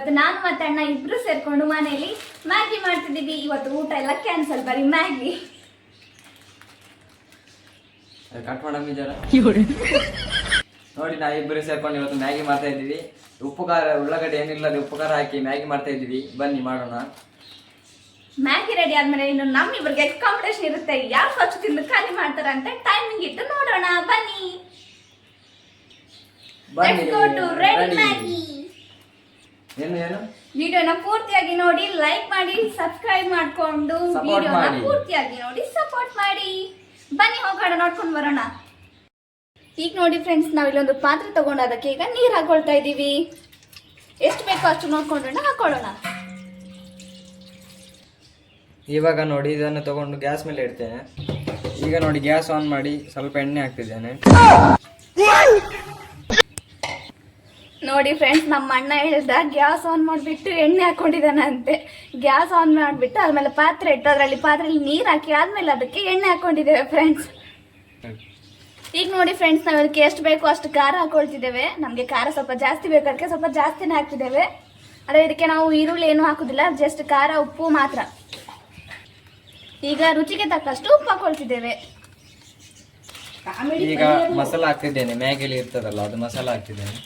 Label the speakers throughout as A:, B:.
A: ಇವತ್ತು ನಾನು ಮತ್ತೆ ಅಣ್ಣ ಇಬ್ರು ಸೇರ್ಕೊಂಡು ಮನೆಯಲ್ಲಿ ಮ್ಯಾಗಿ ಮಾಡ್ತಿದ್ದೀವಿ. ಇವತ್ತು ಊಟ ಎಲ್ಲ ಕ್ಯಾನ್ಸಲ್, ಬರೀ ಮ್ಯಾಗಿ.
B: ಕಟ್ ಮಾಡಮ್ಮಿ ಜರ ನೋಡಿ, ನಾವು ಇಬ್ಬರು ಸೇರ್ಕೊಂಡು ಇವತ್ತು ಮ್ಯಾಗಿ ಮಾಡ್ತಾ ಇದ್ದೀವಿ. ಉಪ್ಪು ಖಾರ ಉಳ್ಳಾಗಡ್ಡೆ ಏನಿಲ್ಲ, ಉಪ್ಪು ಖಾರ ಹಾಕಿ ಮ್ಯಾಗಿ ಮಾಡ್ತಾ ಇದ್ದೀವಿ. ಬನ್ನಿ ಮಾಡೋಣ.
A: ಮ್ಯಾಗಿ ರೆಡಿ ಆದ್ಮೇಲೆ ಇನ್ನು ನಮ್ಮಿಬ್ಬರಿಗೆ ಕಾಂಪಿಟೇಷನ್ ಇರುತ್ತೆ, ಯಾರು ಫಸ್ಟ್ ತಿಂದು ಖಾಲಿ ಮಾಡ್ತಾರ ಅಂತ ಟೈಮಿಂಗ್ ಇಟ್ಟು ನೋಡೋಣ. ಬನ್ನಿ ವಿಡಿಯೋನ ಪೂರ್ತಿಯಾಗಿ ನೋಡಿ, ಲೈಕ್ ಮಾಡಿ, ಸಬ್ಸ್ಕ್ರೈಬ್ ಮಾಡ್ಕೊಂಡು ವಿಡಿಯೋನ ಪೂರ್ತಿಯಾಗಿ ನೋಡಿ ಸಪೋರ್ಟ್ ಮಾಡಿ. ಬನ್ನಿ ಹೋಗೋಣ, ನೋಡ್ಕೊಂಡು ಬರೋಣ. ಈಗ ನೋಡಿ ಫ್ರೆಂಡ್ಸ್, ನಾವು ಇಲ್ಲೊಂದು ಪಾತ್ರೆ ತಗೊಂಡು ಅದಕ್ಕೆ ಈಗ ನೀರು ಹಾಕೊಳ್ತಾ ಇದ್ದೀವಿ. ಎಷ್ಟು ಬೇಕೋ ಅಷ್ಟು ನೋಡ್ಕೊಂಡು ಹಾಕೊಳ್ಳೋಣ.
B: ಇವಾಗ ನೋಡಿ, ಇದನ್ನು ತಗೊಂಡು ಗ್ಯಾಸ್ ಮೇಲೆ ಇಡ್ತೇನೆ. ಈಗ ನೋಡಿ, ಗ್ಯಾಸ್ ಆನ್ ಮಾಡಿ ಸ್ವಲ್ಪ ಎಣ್ಣೆ ಹಾಕ್ತಿದ್ದೇನೆ.
A: ನೋಡಿ ಫ್ರೆಂಡ್ಸ್, ನಮ್ಮ ಅಣ್ಣ ಹೇಳ್ದ ಗ್ಯಾಸ್ ಆನ್ ಮಾಡಿಬಿಟ್ಟು ಎಣ್ಣೆ ಹಾಕೊಂಡಿದ್ದಾನಂತೆ. ಗ್ಯಾಸ್ ಆನ್ ಮಾಡಿಬಿಟ್ಟು ಆದ್ಮೇಲೆ ಪಾತ್ರೆ ಇಟ್ಟು ಪಾತ್ರೆಯಲ್ಲಿ ನೀರು ಹಾಕಿ ಆದ್ಮೇಲೆ ಅದಕ್ಕೆ ಎಣ್ಣೆ ಹಾಕೊಂಡಿದ್ದೇವೆ ಫ್ರೆಂಡ್ಸ್. ಈಗ ನೋಡಿ ಫ್ರೆಂಡ್ಸ್, ನಾವು ಅದಕ್ಕೆ ಎಷ್ಟು ಬೇಕೋ ಅಷ್ಟು ಖಾರ ಹಾಕೊಳ್ತಿದ್ದೇವೆ. ನಮಗೆ ಖಾರ ಸ್ವಲ್ಪ ಜಾಸ್ತಿ ಬೇಕು, ಅದಕ್ಕೆ ಸ್ವಲ್ಪ ಜಾಸ್ತಿನೇ ಹಾಕ್ತಿದ್ದೇವೆ. ಆದರೆ ಇದಕ್ಕೆ ನಾವು ಈರುಳ್ಳಿ ಏನು ಹಾಕುದಿಲ್ಲ, ಜಸ್ಟ್ ಖಾರ ಉಪ್ಪು ಮಾತ್ರ. ಈಗ ರುಚಿಗೆ ತಕ್ಕಷ್ಟು ಉಪ್ಪು ಹಾಕೊಳ್ತಿದ್ದೇವೆ.
B: ಈಗ ಮಸಾಲ ಹಾಕ್ತಿದ್ದೇನೆ, ಮ್ಯಾಗಿಲಿ ಇರ್ತದಲ್ಲ ಅದು ಮಸಾಲ ಹಾಕ್ತಿದ್ದೇನೆ.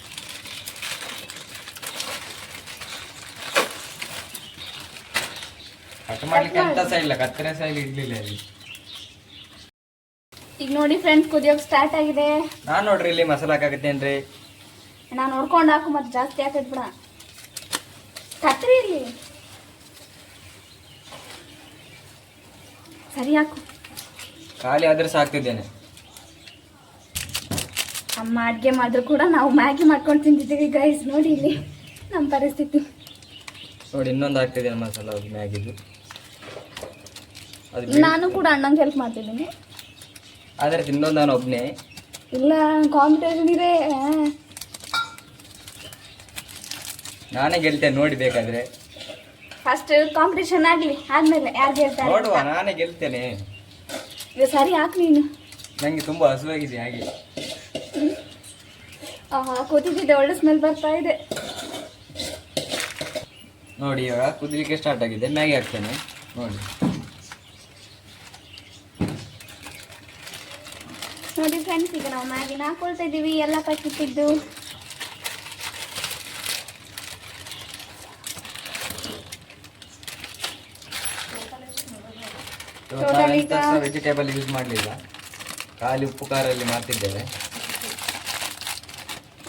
B: ಕಟ್ ಮಾಡ್ಲಿಕ್ಕೆ ಅಂತ ಸಹ ಇಲ್ಲ, ಕತ್ತರೆ ಸಹ ಇಡ್ಲಿಲ್ಲ ಅಲ್ಲಿ.
A: ಈಗ ನೋಡಿ ಫ್ರೆಂಡ್ಸ್, ಕುದಿಯೋಕೆ ಸ್ಟಾರ್ಟ್ ಆಗಿದೆ.
B: ನಾನ್ ನೋಡ್ರಿ ಇಲ್ಲಿ ಮಸಾಲ ಹಾಕತ್ತೇನ್ರಿ.
A: ನಾನು ನೋಡ್ಕೊಂಡು ಹಾಕು, ಮತ್ತೆ ಜಾಸ್ತಿ ಹಾಕದ್ ಬಿಡ. ಕತ್ರಿ ಇಲ್ಲಿ ಸರಿ ಹಾಕು.
B: ಖಾಲಿ ಆದ್ರೆ ಸಾಕ್ತಿದ್ದೇನೆ.
A: ಅಮ್ಮ ಅಡ್ಗೆ ಮಾಡಿದ್ರು ಕೂಡ ನಾವು ಮ್ಯಾಗಿ ಮಾಡ್ಕೊಂಡು ತಿಂತಿದ್ದೀವಿ ಗೈಸ್. ನೋಡಿ ಇಲ್ಲಿ ನಮ್ಮ ಪರಿಸ್ಥಿತಿ
B: ನೋಡಿ. ಇನ್ನೊಂದು ಹಾಕ್ತಿದ್ದೇನೆ ಮಸಾಲ, ಅದು ಮ್ಯಾಗಿದು.
A: ನಾನು ಕೂಡ ಅಣ್ಣಂಗೆ ಹೆಲ್ಪ್ ಮಾಡ್ತಿದ್ದೀನಿ.
B: ಆದರೆ ತಿನ್ನೋದು ನಾನು ಒಬ್ಬನೇ.
A: ಇಲ್ಲ, ಕಾಂಪಿಟೇಷನ್ ಇದೆ.
B: ನಾನೇ ಗೆಲ್ತೇನೆ ನೋಡಿ, ಬೇಕಾದ್ರೆ
A: ಫಸ್ಟ್ ಕಾಂಪಿಟೇಷನ್ ಆಗಲಿ, ಆದ್ಮೇಲೆ ಯಾರು ಗೆಲ್ತಾರೆ
B: ನೋಡುವ. ನಾನೇ ಗೆಲ್ತೇನೆ.
A: ಇದು ಸರಿ ಹಾಕು ನೀನು.
B: ನಂಗೆ ತುಂಬಾ ಹಸುವಾಗಿದೆ ಹಾಗೆ.
A: ಕೂತಿದ್ದೆ, ಒಳ್ಳೆ ಸ್ಮೆಲ್ ಬರ್ತಾ ಇದೆ
B: ನೋಡಿ. ಇವಾಗ ಕುದಿಲಿಕ್ಕೆ ಸ್ಟಾರ್ಟ್ ಆಗಿದೆ, ಮ್ಯಾಗಿ ಹಾಕ್ತೇನೆ ನೋಡಿ.
A: ನೋಡಿ ಫ್ರೆಂಡ್ಸ್, ಈಗ ನಾವು ಮ್ಯಾಗಿನ ಹಾಕೊಳ್ತಾ ಇದ್ದೀವಿ, ಎಲ್ಲ ಪ್ಯಾಕೆಟಿದ್ದು.
B: ವೆಜಿಟೇಬಲ್ ಯೂಸ್ ಮಾಡಲಿಲ್ಲ, ಖಾಲಿ ಉಪ್ಪು ಖಾರಲ್ಲಿ ಮಾಡ್ತಿದ್ದೇವೆ.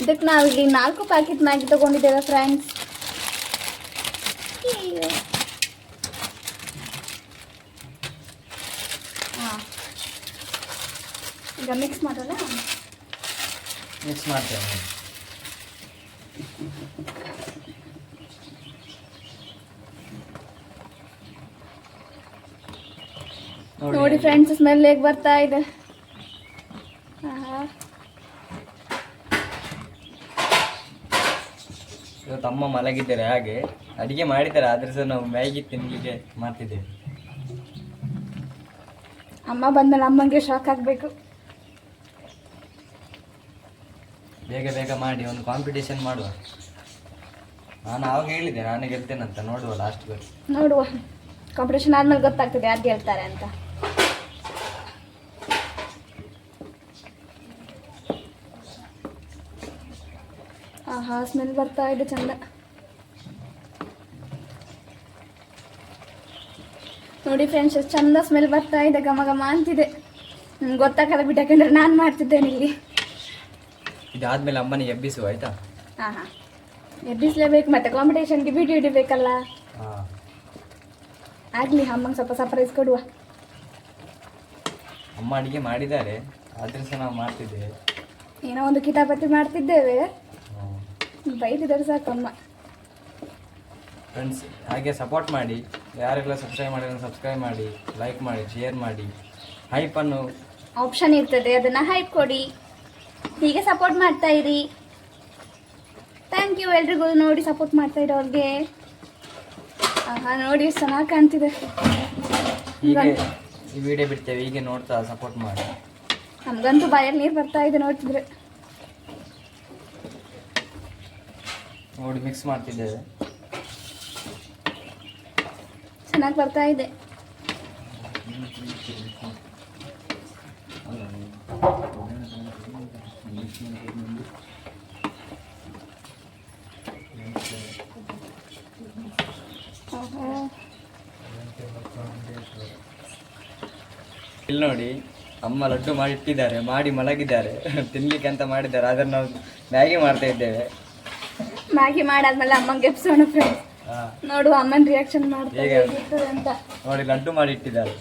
A: ಇದಕ್ಕೆ ನಾವಿಲ್ಲಿ 4 ಪ್ಯಾಕೆಟ್ ಮ್ಯಾಗಿ ತಗೊಂಡಿದ್ದೇವೆ ಫ್ರೆಂಡ್ಸ್. ಈಗ ಮಿಕ್ಸ್ ಮಾಡೋಣ.
B: ಮಿಕ್ಸ್ ಮಾಡ್ತೇವೆ.
A: ನೋಡಿ ಫ್ರೆಂಡ್ಸ್, ಸ್ಮೆಲ್ ಹೇಗೆ ಬರ್ತಾ ಇದೆ.
B: ಇವತ್ತು ಅಮ್ಮ ಮಲಗಿದ್ದಾರೆ, ಹಾಗೆ ಅಡಿಗೆ ಮಾಡಿದ್ದಾರೆ. ಆದ್ರೆ ಸಹ ನಾವು ಮ್ಯಾಗಿ ತಿನ್ಲಿಕ್ಕೆ ಮಾಡ್ತಿದ್ದೇವೆ.
A: ಅಮ್ಮ ಬಂದ್ಮೇಲೆ ಅಮ್ಮಂಗೆ ಶಾಕ್ ಆಗಬೇಕು.
B: ಬೇಗ ಬೇಗ ಮಾಡಿ, ಒಂದು ಕಾಂಪಿಟೇಷನ್ ಮಾಡುವ. ನಾನು ಆವಾಗ ಹೇಳಿದ್ದೆ ನಾನೇ ಗೆಲ್ತೇನಂತ. ನೋಡುವ ಲಾಸ್ಟ್
A: ನೋಡುವ, ಕಾಂಪಿಟೇಷನ್ ಆದ್ಮೇಲೆ ಗೊತ್ತಾಗ್ತದೆ ಯಾರು ಗೆಲ್ತಾರೆ ಅಂತ. ಆಹಾ, ಸ್ಮೆಲ್ ಬರ್ತಾ ಇದೆ ಚಂದ. ನೋಡಿ ಫ್ರೆಂಡ್ಸ್, ಎಷ್ಟು ಚಂದ ಸ್ಮೆಲ್ ಬರ್ತಾ ಇದೆ, ಘಮ ಘಮ ಅಂತಿದೆ. ಗೊತ್ತಾಗಲ್ಲ ಬಿಟ್ಟು, ಯಾಕಂದ್ರೆ ನಾನು ಮಾಡ್ತಿದ್ದೇನೆ ಇಲ್ಲಿ.
B: ಇದಾದ್ಮೇಲೆ ಅಮ್ಮನಿಗೆ ಎಬ್ಬಿಸುವ, ಆಯ್ತಾ?
A: ಹಾಂ, ಎಬ್ಬಿಸ್ಲೇಬೇಕು, ಮತ್ತೆ ಕಾಂಪಿಟೇಷನ್ಗೆ ವಿಡಿಯೋ ಇಡಬೇಕಲ್ಲ. ಆಗಲಿ, ಅಮ್ಮಂಗೆ ಸ್ವಲ್ಪ ಸರ್ಪ್ರೈಸ್ ಕೊಡುವ.
B: ಅಮ್ಮ ಅಡಿಗೆ ಮಾಡಿದ್ದಾರೆ, ಆದ್ರೆ ಸಹ ನಾವು ಮಾಡ್ತಿದ್ದೇವೆ.
A: ಏನೋ ಒಂದು ಕಿತಾಪತಿ ಮಾಡ್ತಿದ್ದೇವೆ, ಬೈದಿದ್ದಾರೆ ಸಾಕಮ್ಮ.
B: ಫ್ರೆಂಡ್ಸ್, ಹಾಗೆ ಸಪೋರ್ಟ್ ಮಾಡಿ. ಯಾರೆಲ್ಲ ಸಬ್ಸ್ಕ್ರೈಬ್ ಮಾಡಿದ್ರೆ ಸಬ್ಸ್ಕ್ರೈಬ್ ಮಾಡಿ, ಲೈಕ್ ಮಾಡಿ, ಶೇರ್ ಮಾಡಿ. ಹೈಪನ್ನು
A: ಆಪ್ಷನ್ ಇರ್ತದೆ, ಅದನ್ನು ಹೈಪ್ ಕೊಡಿ. ಹೀಗೆ ಸಪೋರ್ಟ್ ಮಾಡ್ತಾ ಇರಿ. ಥ್ಯಾಂಕ್ ಯು ಎಲ್ರಿಗೂ ನೋಡಿ ಸಪೋರ್ಟ್ ಮಾಡ್ತಾ ಇರೋರಿಗೆ. ನೋಡಿ ಎಷ್ಟು ಚೆನ್ನಾಗಿ ಕಾಣ್ತಿದೆ.
B: ಹೀಗೆ ಈ ವಿಡಿಯೋ ಬಿಡ್ತೇವೆ, ಹೀಗೆ ನೋಡ್ತಾ ಸಪೋರ್ಟ್ ಮಾಡಿ.
A: ನಮಗಂತೂ ಬಾಯಲ್ಲಿ ನೀರು ಬರ್ತಾ ಇದೆ ನೋಡ್ತಿದ್ರೆ.
B: ನೋಡಿ ಮಿಕ್ಸ್ ಮಾಡ್ತಿದ್ದೇವೆ.
A: ಚೆನ್ನಾಗಿ ಬರ್ತಾ ಇದೆ.
B: ಇಲ್ಲಿ ನೋಡಿ, ಅಮ್ಮ ಲಡ್ಡು ಮಾಡಿ ಇಟ್ಟಿದ್ದಾರೆ, ಮಾಡಿ ಮಲಗಿದ್ದಾರೆ. ತಿನ್ಲಿಕ್ಕೆ ಅಂತ ಮಾಡಿದ್ದಾರೆ, ಅದನ್ನು ನಾವು ಮ್ಯಾಗಿ ಮಾಡ್ತಾ ಇದ್ದೇವೆ.
A: ಮ್ಯಾಗಿ ಮಾಡಾದ್ಮೇಲೆ ಅಮ್ಮಂಗೆ ಎಪ್ಸೋಣ ಫ್ರೆಂಡ್ಸ್. ನೋಡು ಅಮ್ಮನ ರಿಯಾಕ್ಷನ್ ಮಾಡ್ತಾರೆ ಅಂತ.
B: ನೋಡಿ ಲಡ್ಡು ಮಾಡಿ ಇಟ್ಟಿದ್ದಾರೆ.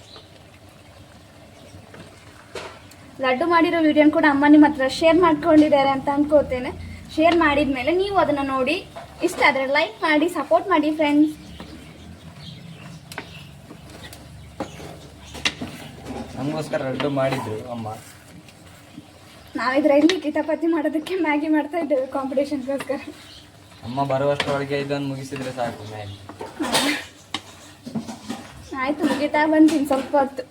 A: ಲಡ್ಡು ಮಾಡಿರೋ ವಿಡಿಯೋನ ಕೂಡ ಅಮ್ಮ ನಿಮ್ಮ ಹತ್ರ ಶೇರ್ ಮಾಡ್ಕೊಂಡಿದ್ದಾರೆ ಅಂತ ಅನ್ಕೋತೇನೆ. ಶೇರ್ ಮಾಡಿದ್ಮೇಲೆ ನೀವು ಅದನ್ನು ನೋಡಿ ಇಷ್ಟ ಆದರೆ ಲೈಕ್ ಮಾಡಿ ಸಪೋರ್ಟ್ ಮಾಡಿ ಫ್ರೆಂಡ್ಸ್.
B: ನಮಗೋಸ್ಕರ ಲಡ್ಡು ಮಾಡಿದ್ರು ಅಮ್ಮ.
A: ನಾವಿದ್ರಲ್ಲಿ ಕಿತಾಪತಿ ಮಾಡೋದಕ್ಕೆ ಮ್ಯಾಗಿ ಮಾಡ್ತಾ ಇದ್ದೇವೆ ಕಾಂಪಿಟೇಷನ್ಗೋಸ್ಕರ.
B: ಅಮ್ಮ ಬರುವಷ್ಟರೊಳಗೆ ಇದನ್ನು ಮುಗಿಸಿದ್ರೆ ಸಾಕು ಮ್ಯಾಗಿ.
A: ಆಯ್ತು, ಮುಗಿತಾ ಬಂತೀನಿ ಸ್ವಲ್ಪ ಹೊತ್ತು.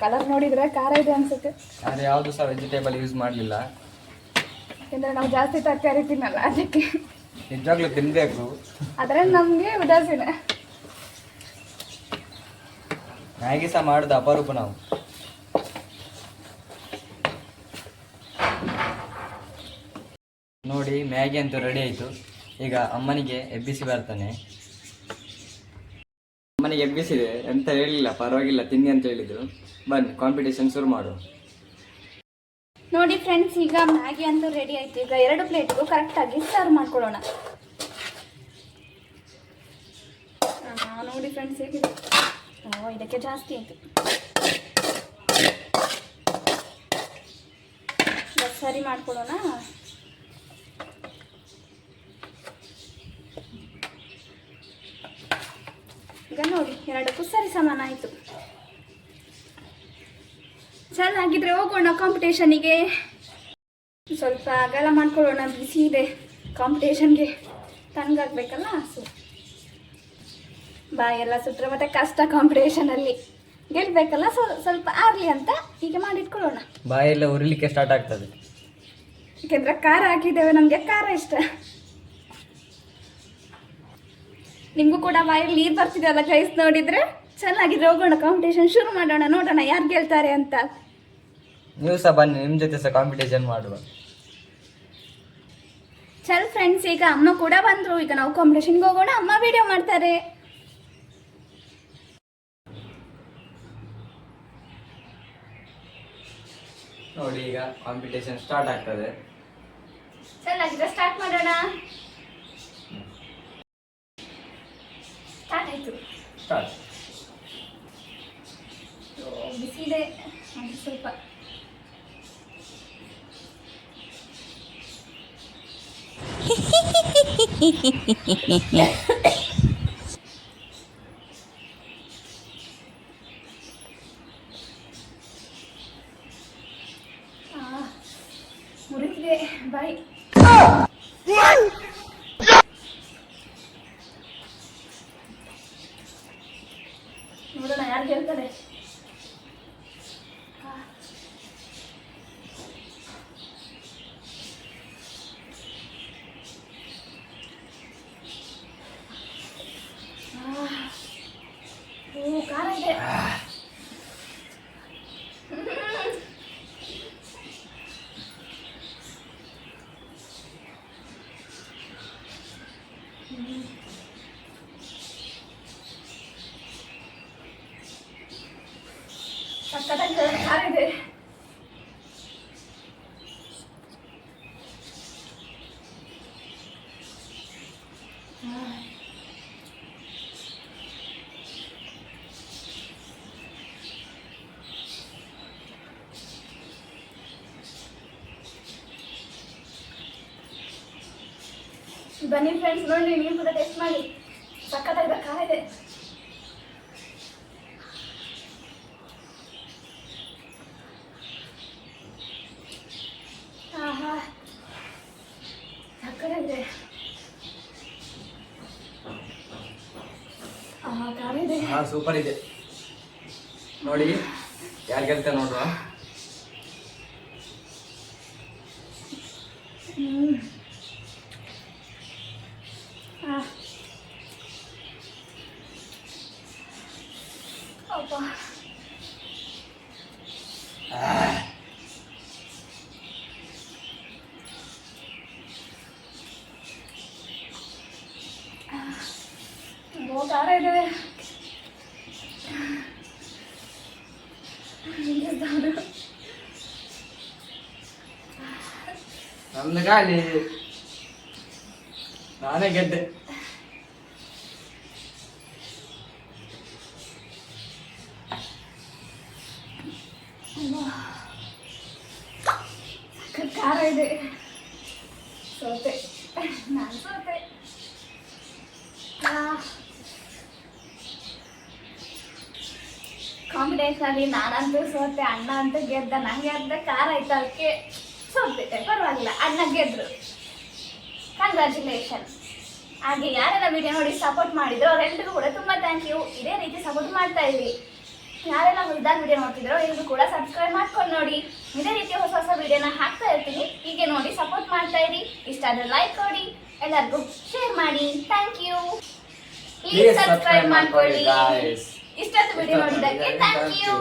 A: ಕಲರ್ ನೋಡಿದ್ರೆ ಖಾರ ಇದೆ ಅನ್ಸುತ್ತೆ.
B: ಆದರೆ ಯಾವುದು ಸಹ ವೆಜಿಟೇಬಲ್ ಯೂಸ್ ಮಾಡಲಿಲ್ಲ,
A: ಯಾಕಂದ್ರೆ ನಾವು ಜಾಸ್ತಿ ತರಕಾರಿ ತಿನ್ನಲ್ಲ, ಅದಕ್ಕೆ.
B: ನಿಜವಾಗ್ಲೂ ತಿನ್ನಬೇಕು,
A: ಆದರೆ ನಮಗೆ ಉದಾಸೀನ.
B: ಮ್ಯಾಗಿ ಸಹ ಮಾಡೋದು ಅಪರೂಪ ನಾವು. ನೋಡಿ ಮ್ಯಾಗಿ ಅಂತೂ ರೆಡಿ ಆಯಿತು. ಈಗ ಅಮ್ಮನಿಗೆ ಎಬ್ಬಿಸಿ ಬರ್ತಾನೆ. ಅಮ್ಮನಿಗೆ ಎಬ್ಬಿಸಿದೆ ಎಂತ ಹೇಳಿಲ್ಲ, ಪರವಾಗಿಲ್ಲ ತಿನ್ನಿ ಅಂತ ಹೇಳಿದ್ರು. ಬನ್ನಿ ಕಾಂಪಿಟೇಷನ್ ಶುರು ಮಾಡು.
A: ನೋಡಿ ಫ್ರೆಂಡ್ಸ್, ಈಗ ಮ್ಯಾಗಿ ಅಂತೂ ರೆಡಿ ಆಯ್ತು. ಈಗ 2 ಪ್ಲೇಟ್ಗೂ ಕರೆಕ್ಟಾಗಿ ಸರ್ವ್ ಮಾಡ್ಕೊಳ್ಳೋಣ. ನೋಡಿ ಫ್ರೆಂಡ್ಸ್ ಹೇಗಿದೆ. ಇದಕ್ಕೆ ಜಾಸ್ತಿ ಆಯಿತು. ಸರಿ ಮಾಡ್ಕೊಳ್ಳೋಣ. ಈಗ ನೋಡಿ 2ಕ್ಕೂ ಸರಿ ಸಮಾನ ಆಯಿತು. ಚೆನ್ನಾಗಿದ್ರೆ ಹೋಗೋಣ ಕಾಂಪಿಟೇಷನಿಗೆ. ಸ್ವಲ್ಪ ಅಗಲ ಮಾಡ್ಕೊಳ್ಳೋಣ, ಬಿಸಿ ಇದೆ ಕಾಂಪಿಟೇಷನ್ಗೆ, ತಣ್ಣಗಾಗಬೇಕಲ್ಲ. ಬಾಯೆಲ್ಲ ಸುಟ್ಟರೆ ಮತ್ತೆ ಕಷ್ಟ ಕಾಂಪಿಟೇಷನಲ್ಲಿ, ಗೆಲ್ಬೇಕಲ್ಲ. ಸ್ವಲ್ಪ ಆರ್ಲಿ ಅಂತ ಹೀಗೆ ಮಾಡಿಟ್ಕೊಳ್ಳೋಣ.
B: ಬಾಯೆಲ್ಲ ಉರಿಲಿಕ್ಕೆ ಸ್ಟಾರ್ಟ್ ಆಗ್ತದೆ,
A: ಯಾಕೆಂದ್ರೆ ಖಾರ ಹಾಕಿದ್ದೇವೆ, ನಮಗೆ ಖಾರ ಇಷ್ಟ. ನಿಮಗೂ ಕೂಡ ಬಾಯಲ್ಲಿ ನೀರು ಬರ್ತಿದೆಯಲ್ಲ ಗೈಸ್, ನೋಡಿದ್ರೆ. ಚೆನ್ನಾಗಿದ್ರೆ ಹೋಗೋಣ ಕಾಂಪಿಟೇಷನ್ ಶುರು ಮಾಡೋಣ, ನೋಡೋಣ ಯಾರು ಗೆಲ್ತಾರೆ ಅಂತ.
B: ನೀವು ಸಹ ಬನ್ನಿ, ನಿಮ್ಮ ಜೊತೆ ಸಹ ಕಾಂಪಿಟೇಷನ್ ಮಾಡುವ.
A: ಚಲ್ ಫ್ರೆಂಡ್ಸ್, ಈಗ ಅಮ್ಮ ಕೂಡ ಬಂದರು. ಈಗ ನಾವು ಕಾಂಪಿಟೇಷನ್ಗೆ ಹೋಗೋಣ. ಅಮ್ಮ ವಿಡಿಯೋ ಮಾಡ್ತಾರೆ.
B: ನೋಡಿ ಈಗ ಕಾಂಪಿಟೇಷನ್ ಸ್ಟಾರ್ಟ್ ಆಗ್ತದೆ.
A: ಚೆನ್ನಾಗಿದ್ರೆ ಸ್ಟಾರ್ಟ್ ಮಾಡೋಣ. ಸ್ಟಾರ್ಟ್ ಆಯಿತು.
B: ಸ್ಟಾರ್ಟ್.
A: ಬಿಸಿ ಇದೆ ಸ್ವಲ್ಪ. ಮುರಿದಿದೆ ಬಾಯಿ. ನೋಡೋಣ ಯಾರು ಗೆಲ್ತಾರೆ. ಖಾರ ಇದೆ. ಸಕ್ಕತ್ತಾಗಿ ಖಾರ ಇದೆ. ಬನ್ನಿ ಫ್ರೆಂಡ್ಸ್, ನೋಡಿ ನೀವು ಕೂಡ ಟೆಸ್ಟ್ ಮಾಡಿ. ಸಕ್ಕತ್ತಾಗಿದೆ, ಖಾರ ಇದೆ. ಆಹಾ, ಸಕ್ಕತ್ತಾಗಿದೆ. ಖಾರ ಇದೆ.
B: ಸೂಪರ್ ಇದೆ. ನೋಡಿ ಯಾರು ಗೆಲ್ತಾರೆ ನೋಡುವ.
A: ಪಾಪ. ಖಾರ ಇದೆ.
B: ನನ್ನ ಗಾಳಿ ನಾನೇ ಗೆದ್ದೆ.
A: ಖಾರ ಇದೆ. ಸೋತೆ, ನಾನು ಸೋತೆ. ಕಾಂಪಿಟೇಷನ್ ಅಲ್ಲಿ ನಾನಂತೂ ಸೋತೆ, ಅಣ್ಣ ಅಂತೂ ಗೆದ್ದ. ನಂಗೆ ಅರ್ಧ ಖಾರ ಆಯ್ತು, ಅದಕ್ಕೆ ಸೋತ್ಬಿಟ್ಟೆ. ಪರವಾಗಿಲ್ಲ, ಅಣ್ಣ ಗೆದ್ರು. ಕಂಗ್ರ್ಯಾಚುಲೇಷನ್. ಹಾಗೆ ಯಾರೆಲ್ಲ ವಿಡಿಯೋ ನೋಡಿ ಸಪೋರ್ಟ್ ಮಾಡಿದ್ರು ಅವರೆಲ್ಲರಿಗೂ ಕೂಡ ತುಂಬ ಥ್ಯಾಂಕ್ ಯು. ಇದೇ ರೀತಿ ಸಪೋರ್ಟ್ ಮಾಡ್ತಾ ಇರಿ. ಯಾರೆಲ್ಲ ಹೊಸದಾಗಿ ವಿಡಿಯೋ ನೋಡ್ತಿದ್ರು ಎಲ್ರು ಕೂಡ ಸಬ್ಸ್ಕ್ರೈಬ್ ಮಾಡ್ಕೊಂಡು ನೋಡಿ. ಇದೇ ರೀತಿ ಹೊಸ ಹೊಸ ವಿಡಿಯೋನ ಹಾಕ್ತಾ ಇರ್ತೀನಿ. ಹೀಗೆ ನೋಡಿ ಸಪೋರ್ಟ್ ಮಾಡ್ತಾ ಇರಿ. ಇಷ್ಟ ಆದರೆ ಲೈಕ್ ಕೊಡಿ, ಎಲ್ಲರಿಗೂ ಶೇರ್ ಮಾಡಿ. Thank you. ಪ್ಲೀಸ್ ಸಬ್ಸ್ಕ್ರೈಬ್ ಮಾಡ್ಕೊಳ್ಳಿ. ಇಷ್ಟೊತ್ತು ವಿಡಿಯೋ ನೋಡಿದ್ದಕ್ಕೆ ಥ್ಯಾಂಕ್ ಯು.